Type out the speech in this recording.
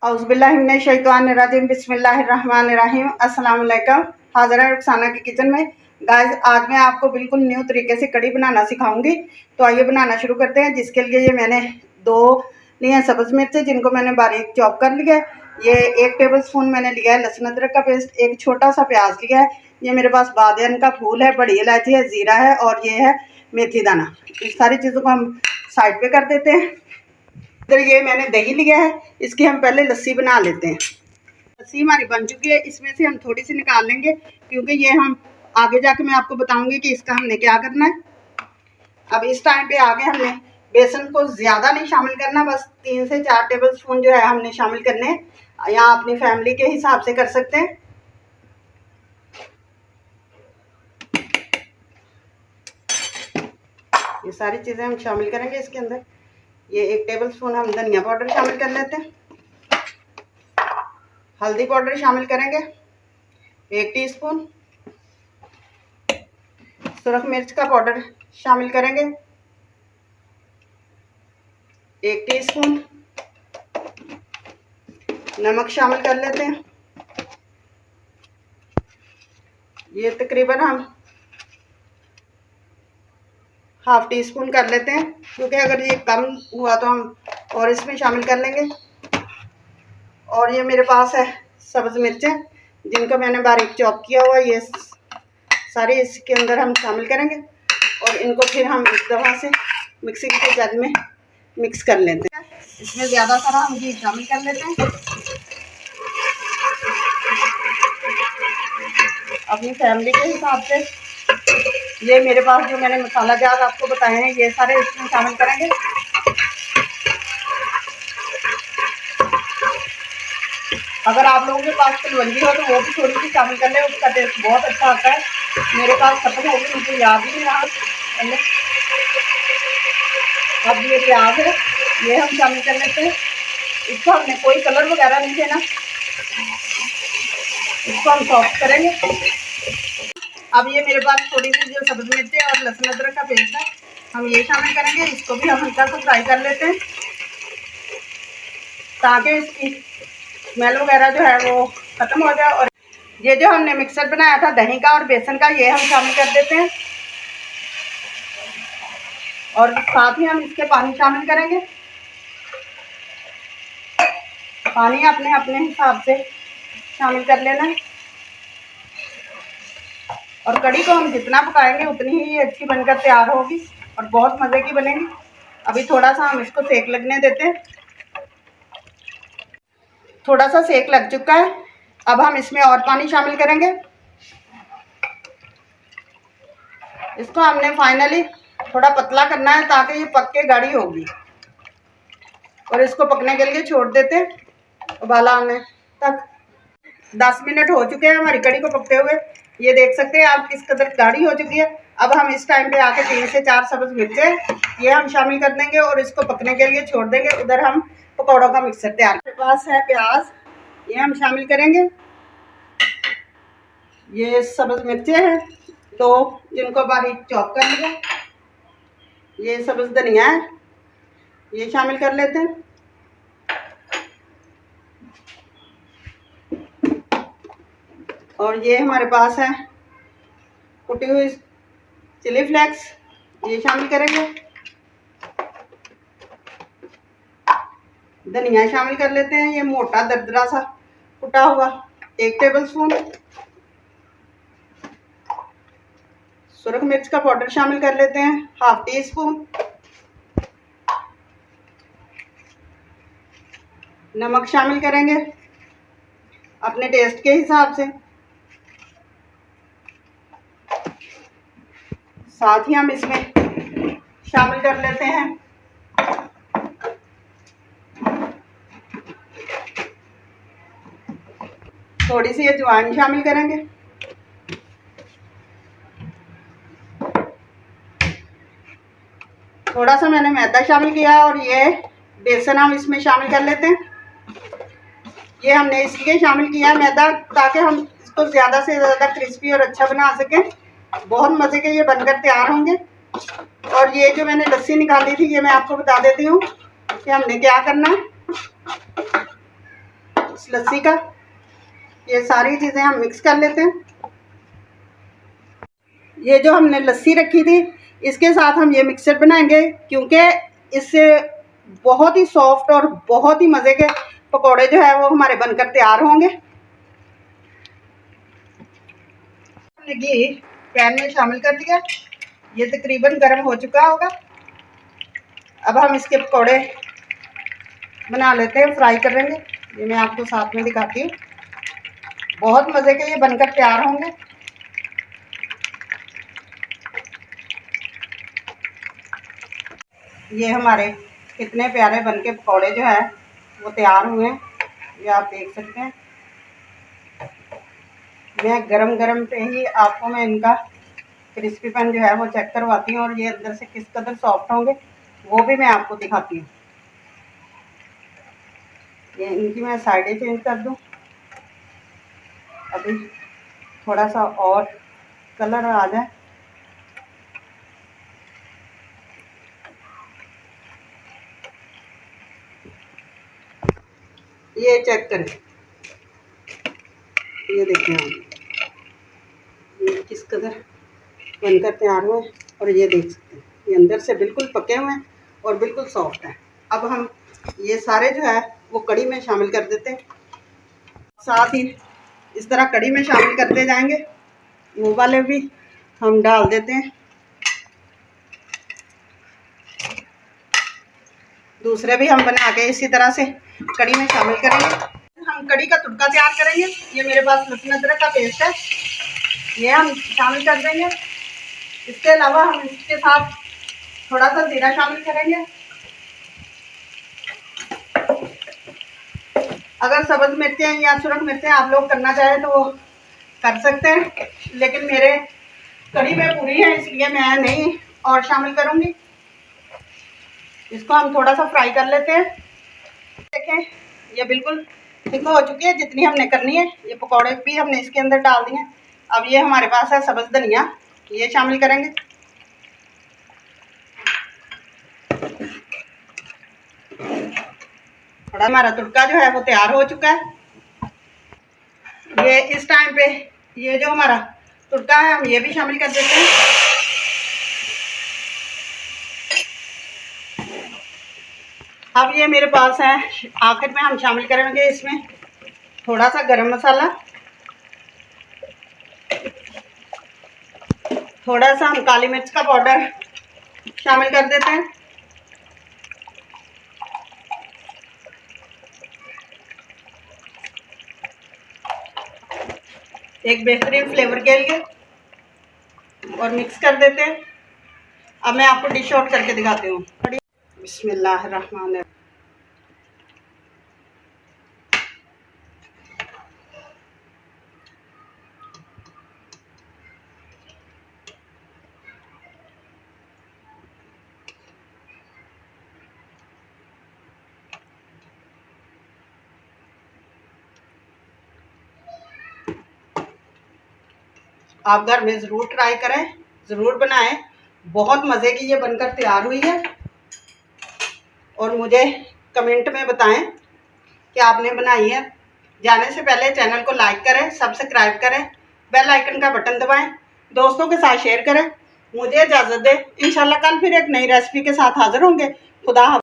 औज़ुबिल्लाहिमिनश्शैतानिर्रजीम बिस्मिल्लाहिर्रहमानिर्रहीम। अस्सलाम वालेकुम। हाज़िर है रुखसाना की किचन में। गाइस, आज मैं आपको बिल्कुल न्यू तरीके से कड़ी बनाना सिखाऊंगी। तो आइए बनाना शुरू करते हैं। जिसके लिए ये मैंने 2 लिए सब्ज़ मिर्च जिनको मैंने बारीक चॉप कर लिया है। ये 1 टेबल स्पून मैंने लिया है लहसुन अदरक का पेस्ट, एक छोटा सा प्याज लिया है। ये मेरे पास बादियान का फूल है, बड़ी इलायची है, ज़ीरा है और ये है मेथी दाना। इस सारी चीज़ों को हम साइड पे कर देते हैं। इधर ये मैंने दही लिया है, इसकी हम पहले लस्सी बना लेते हैं। लस्सी हमारी बन चुकी है, इसमें से हम थोड़ी सी निकाल लेंगे क्योंकि ये हम आगे जाके मैं आपको बताऊंगी कि इसका हमने क्या करना है। अब इस टाइम पे आगे हमने बेसन को ज़्यादा नहीं शामिल करना, बस 3 से 4 टेबल स्पून जो है हमने शामिल करने हैं। या अपनी फैमिली के हिसाब से कर सकते हैं। ये सारी चीज़ें हम शामिल करेंगे इसके अंदर। ये 1 टेबल स्पून हम धनिया पाउडर शामिल कर लेते हैं। हल्दी पाउडर शामिल करेंगे 1 टीस्पून। सुरख मिर्च का पाउडर शामिल करेंगे 1 टीस्पून। नमक शामिल कर लेते हैं। ये तकरीबन हम ½ टीस्पून कर लेते हैं क्योंकि अगर ये कम हुआ तो हम और इसमें शामिल कर लेंगे। और ये मेरे पास है सब्ज़ मिर्चें जिनको मैंने बारीक चॉप किया हुआ, ये सारे इसके अंदर हम शामिल करेंगे और इनको फिर हम इस दफ़ा से मिक्सिंग के जग में मिक्स कर लेते हैं। इसमें ज़्यादा सारा हम घी शामिल कर लेते हैं। अपनी फैमिली के हिसाब से ये मेरे पास जो मैंने मसाला जार आपको बताए हैं ये सारे इसमें शामिल करेंगे। अगर आप लोगों के पास कलवंजी हो तो वो भी थोड़ी सी शामिल कर लें, उसका टेस्ट बहुत अच्छा आता है। मेरे पास खत्म होगी, मुझे याद ही नहीं रहा। अब ये प्याज है, ये हम शामिल कर लेते हैं। इसको हमने कोई कलर वगैरह नहीं देना, इसको हम सॉफ्ट करेंगे। अब ये मेरे पास थोड़ी सी जो सब्ज़ मिर्ची और लहसुन अदरक का पेस्ट है, हम ये शामिल करेंगे। इसको भी हम हल्का सा फ्राई कर लेते हैं ताकि इसकी स्मेल वगैरह जो है वो ख़त्म हो जाए। और ये जो हमने मिक्सर बनाया था दही का और बेसन का, ये हम शामिल कर देते हैं। और साथ ही हम इसके पानी शामिल करेंगे। पानी अपने अपने हिसाब से शामिल कर लेना है। और कड़ी को हम जितना पकाएंगे उतनी ही अच्छी बनकर तैयार होगी और बहुत मज़े की बनेगी। अभी थोड़ा सा हम इसको सेक लगने देते हैं। थोड़ा सा सेक लग चुका है, अब हम इसमें और पानी शामिल करेंगे। इसको हमने फाइनली थोड़ा पतला करना है ताकि ये पक के गाढ़ी होगी। और इसको पकने के लिए छोड़ देते हैं उबाला आने तक। 10 मिनट हो चुके हैं हमारी कड़ी को पकते हुए। ये देख सकते हैं आप किस कदर गाढ़ी हो चुकी है। अब हम इस टाइम पे आके 3 से 4 सब्ज़ मिर्चें ये हम शामिल कर देंगे और इसको पकने के लिए छोड़ देंगे। उधर हम पकौड़ों का मिक्सर तैयार। मेरे पास है प्याज, ये हम शामिल करेंगे। ये सब्ज़ मिर्चें हैं 2 जिनको बारीक चॉप कर लिया। ये सब्ज़ धनिया है, ये शामिल कर लेते हैं। और ये हमारे पास है कुटी हुई चिली फ्लेक्स, ये शामिल करेंगे। धनिया शामिल कर लेते हैं, ये मोटा दरदरा सा कुटा हुआ 1 टेबल स्पून। सुरख मिर्च का पाउडर शामिल कर लेते हैं ½ टीस्पून। नमक शामिल करेंगे अपने टेस्ट के हिसाब से। साथ ही हम इसमें शामिल कर लेते हैं थोड़ी सी अजवाइन शामिल करेंगे। थोड़ा सा मैंने मैदा शामिल किया और ये बेसन हम इसमें शामिल कर लेते हैं। ये हमने इसलिए शामिल किया है मैदा ताकि हम इसको ज़्यादा से ज़्यादा क्रिस्पी और अच्छा बना सकें। बहुत मज़े के ये बनकर तैयार होंगे। और ये जो मैंने लस्सी निकाली थी ये मैं आपको बता देती हूँ कि हमने क्या करना है। इस लस्सी का। ये सारी चीज़ें हम मिक्स कर लेते हैं। ये जो हमने लस्सी रखी थी इसके साथ हम ये मिक्सचर बनाएंगे, क्योंकि इससे बहुत ही सॉफ्ट और बहुत ही मज़े के पकौड़े जो है वो हमारे बनकर तैयार होंगे। हमने घी पैन में शामिल कर दिया, ये तकरीबन गर्म हो चुका होगा। अब हम इसके पकौड़े बना लेते हैं, फ्राई करेंगे। ये मैं आपको साथ में दिखाती हूँ, बहुत मज़े के ये बनकर तैयार होंगे। ये हमारे कितने प्यारे बनके पकौड़े जो है वो तैयार हुए हैं, ये आप देख सकते हैं। मैं गरम गरम पे ही आपको मैं इनका क्रिस्पीपन जो है वो चेक करवाती हूँ, और ये अंदर से किस कदर सॉफ्ट होंगे वो भी मैं आपको दिखाती हूँ। ये इनकी मैं साइडें चेंज कर दूँ, अभी थोड़ा सा और कलर आ जाए। ये चेक करें, ये देखें आप, ये किस कदर बनकर तैयार हुए हैं, और ये देख सकते हैं ये अंदर से बिल्कुल पके हुए हैं और बिल्कुल सॉफ्ट हैं। अब हम ये सारे जो है वो कड़ी में शामिल कर देते हैं, साथ ही इस तरह कड़ी में शामिल करते जाएंगे। वो वाले भी हम डाल देते हैं, दूसरे भी हम बना के इसी तरह से कड़ी में शामिल करेंगे। हम कड़ी का तुड़का तैयार करेंगे। ये मेरे पास लहसुन अदरक का पेस्ट है, ये हम शामिल कर देंगे। इसके अलावा हम इसके साथ थोड़ा सा जीरा शामिल करेंगे। अगर सब्ज मिर्चें या सुरख मिर्चें आप लोग करना चाहें तो वो कर सकते हैं, लेकिन मेरे कड़ी में पूरी है इसलिए मैं नहीं और शामिल करूँगी। इसको हम थोड़ा सा फ्राई कर लेते हैं। देखें ये बिल्कुल थिक हो चुकी है जितनी हमने करनी है। ये पकौड़े भी हमने इसके अंदर डाल दिए। अब ये हमारे पास है सब्ज धनिया, ये शामिल करेंगे। थोड़ा हमारा तुड़का जो है वो तैयार हो चुका है। ये इस टाइम पे ये जो हमारा तुड़का है हम ये भी शामिल कर देते हैं। अब ये मेरे पास है, आखिर में हम शामिल करेंगे इसमें थोड़ा सा गरम मसाला, थोड़ा सा हम काली मिर्च का पाउडर शामिल कर देते हैं। एक बेहतरीन फ्लेवर के लिए, और मिक्स कर देते हैं। अब मैं आपको डिश आउट करके दिखाती हूँ। बिस्मिल्लाहिर्रहमानिर्रहीम। आप घर में ज़रूर ट्राई करें, ज़रूर बनाएं। बहुत मज़े की ये बनकर तैयार हुई है, और मुझे कमेंट में बताएं कि आपने बनाई है। जाने से पहले चैनल को लाइक करें, सब्सक्राइब करें, बेल आइकन का बटन दबाएं, दोस्तों के साथ शेयर करें। मुझे इजाज़त दें। इंशाल्लाह कल फिर एक नई रेसिपी के साथ हाज़िर होंगे। खुदा हाफ़िज़।